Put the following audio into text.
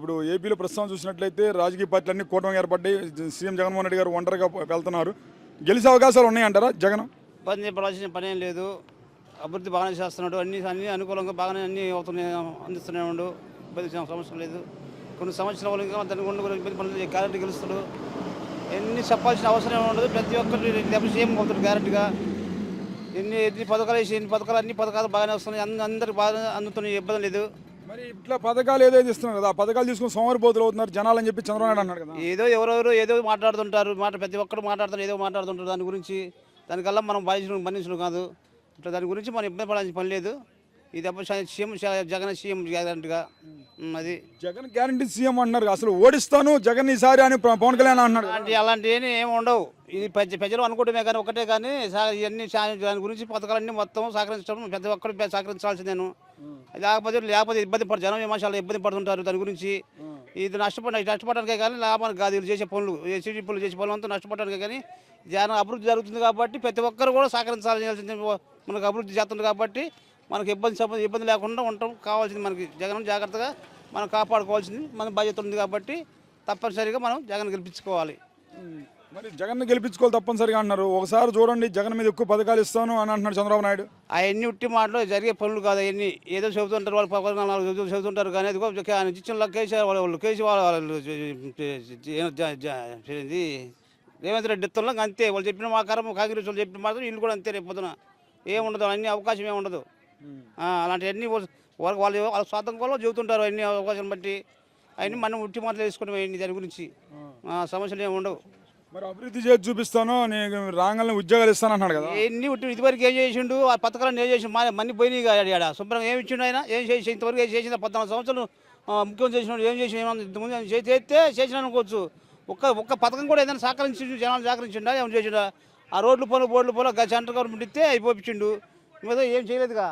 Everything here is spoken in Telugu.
ఇప్పుడు ఏపీలో ప్రస్తుతం చూసినట్లయితే రాజకీయ పార్టీలన్నీ కూటమి ఏర్పడ్డాయి. సీఎం జగన్మోహన్ రెడ్డి గారు ఒంటరిగా వెళ్తున్నారు. గెలిచే అవకాశాలు ఉన్నాయంటారా జగన్? ఇబ్బంది పడాల్సిన పని ఏం లేదు. అభివృద్ధి బాగానే చేస్తున్నాడు. అన్ని అన్ని అనుకూలంగా బాగానే అన్ని అవుతున్నాయి, అందిస్తున్నాడు. ఇబ్బంది సమస్య లేదు. కొన్ని సంవత్సరాల వల్ల ఇంకా దాని గురించి ఇబ్బంది పనులు గ్యారెంటీ గెలుస్తాడు. ఎన్ని చెప్పాల్సిన అవసరం ఉండదు. ప్రతి ఒక్కరు డబ్బు సీఎం అవుతాడు గ్యారెంటీగా. ఎన్ని పథకాలు వేసి అన్ని పథకాలు బాగానే వస్తున్నాయి. అందరికి బాగా అందుతున్నాయి, ఇబ్బంది లేదు. మరి ఇట్లా పథకాలు ఏదైతే ఇస్తున్నారు కదా, ఆ పథకాలు తీసుకుని సోమరిపోతులు అవుతున్నారు జనాలు అని చెప్పి చంద్రబాబు నాయుడు అన్నాడు కదా. ఏదో ఎవరెవరు ఏదో మాట్లాడుతుంటారు, ప్రతి ఒక్కరు మాట్లాడుతారు, ఏదో మాట్లాడుతుంటారు. దాని గురించి దానికల్లా మనం మనుషులు కాదు. ఇట్లా దాని గురించి మనం ఇబ్బంది పడాల్సిన పని లేదు. ఇది సీఎం జగన్ సీఎం గ్యారెంటీగా అది. జగన్ గ్యారెంటీ సీఎం అంటున్నారు. అసలు ఓడిస్తాను జగన్ ఈసారి అని పవన్ కళ్యాణ్ అన్నాడు. అలాంటివి ఏమి ఉండవు. ఇది ప్రజలు అనుకోవడమే కానీ ఒకటే కానీ ఇవన్నీ దాని గురించి పథకాలన్నీ మొత్తం సహకరించడం ప్రతి ఒక్కరు సహకరించాల్సిందేను. లేకపోతే ఇబ్బంది పడు జనం విమర్శలు ఇబ్బంది పడుతుంటారు. దాని గురించి ఇది నష్టపడడానికే కానీ లాభానికి కాదు. వీళ్ళు చేసే పనులు ఎస్సీ పనులు చేసే పనులు అంతా నష్టపడడానికే కానీ జనం అభివృద్ధి జరుగుతుంది కాబట్టి ప్రతి ఒక్కరు కూడా సహకరించాల్సింది. మనకు అభివృద్ధి చేస్తుంది కాబట్టి మనకు ఇబ్బంది లేకుండా ఉండటం కావాల్సింది. మనకి జగన్ జాగ్రత్తగా మనం కాపాడుకోవాల్సింది మన బాధ్యత ఉంది కాబట్టి తప్పనిసరిగా మనం జగన్ గెలిపించుకోవాలి. మరి జగన్ గెలిపించుకోవాలి తప్పనిసరిగా అన్నారు. ఒకసారి చూడండి జగన్ మీద ఎక్కువ పథకాలు ఇస్తాను అని అంటున్నాడు చంద్రబాబు నాయుడు. అవన్నీ ఉట్టి మాటలు జరిగే పనులు కాదు. అవన్నీ ఏదో చెబుతుంటారు, వాళ్ళు చెబుతుంటారు కానీ అదిగో నిత్యంలో కేసు వాళ్ళు కేసు వాళ్ళు రేవంత్ రెడ్డి ఎత్తుల్లో అంతే. వాళ్ళు చెప్పిన మాకారం కాంగ్రెస్ వాళ్ళు చెప్పిన మాత్రం వీళ్ళు కూడా అంతే. రేపు పొద్దున ఏముండదు, అన్ని అవకాశం ఏముండదు. అలాంటివన్నీ వాళ్ళు వాళ్ళ స్వార్థం కూడా చెబుతుంటారు. అన్ని అవకాశం బట్టి అవన్నీ మనం ఉట్టి మాటలు వేసుకుని దాని గురించి సమస్యలు ఏమి ఉండవు. మరి అభివృద్ధి చేసి చూపిస్తాను, నేను రాగానే ఉద్యోగాలు ఇస్తాను అన్నాడు కదా. ఎన్ని ఇదివరకు ఏం చేసిండు, ఆ పథకాలను ఏం చేసి మన్ని పోయినాయి కాడ శుభ్రంగా ఏమి ఇచ్చిండు ఆయన. ఏం చేసి ఇంతవరకు ఏం చేసిన 14 సంవత్సరాలు ముఖ్యమంత్రి చేసినాడు. ఏం చేసి ఇంతకుముందు చేస్తే చేసిన అనుకోవచ్చు. ఒక్క పథకం కూడా ఏదైనా సహకరించిండు, జనాలు సహకరించిండా, ఏమైనా చేసిండా? ఆ రోడ్లు పోలు బోర్డులు పోలు సెంట్రల్ గవర్నమెంట్ ఇస్తే అయిపోయించిండు. ఏం చేయలేదుగా.